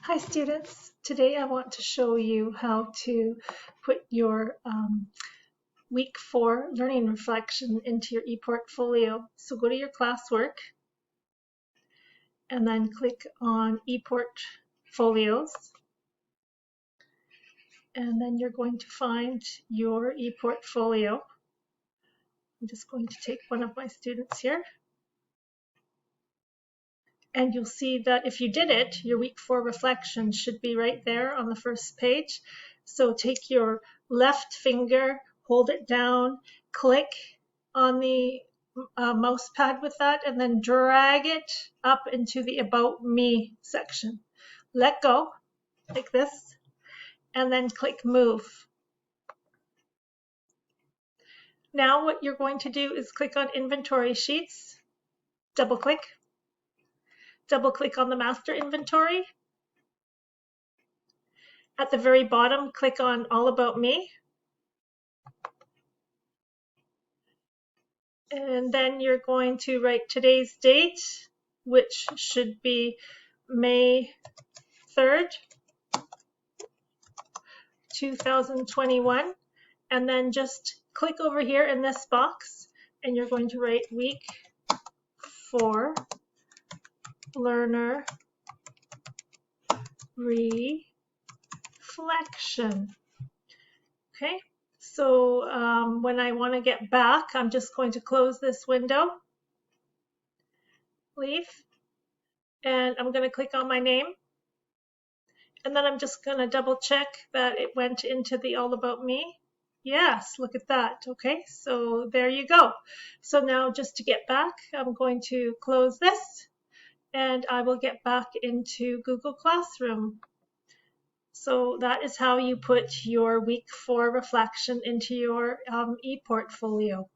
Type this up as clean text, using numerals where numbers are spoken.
Hi students, today I want to show you how to put your week 4 learning reflection into your ePortfolio. So go to your classwork and then click on ePortfolios, and then you're going to find your ePortfolio. I'm just going to take one of my students here. And you'll see that if you did it, your week 4 reflection should be right there on the first page. So take your left finger, hold it down, click on the mouse pad with that, and then drag it up into the About Me section. Let go, like this, and then click Move. Now what you're going to do is click on Inventory Sheets, double-click on the master inventory. At the very bottom, click on All About Me. And then you're going to write today's date, which should be May 3rd, 2021. And then just click over here in this box, and you're going to write week 4 learner reflection. Okay, so when I want to get back, I'm just going to close this window, leave, and I'm going to click on my name. And then I'm just going to double check that it went into the All About Me. Yes, look at that. Okay, so there you go. So now just to get back, I'm going to close this and I will get back into Google Classroom. So that is how you put your week 4 reflection into your ePortfolio.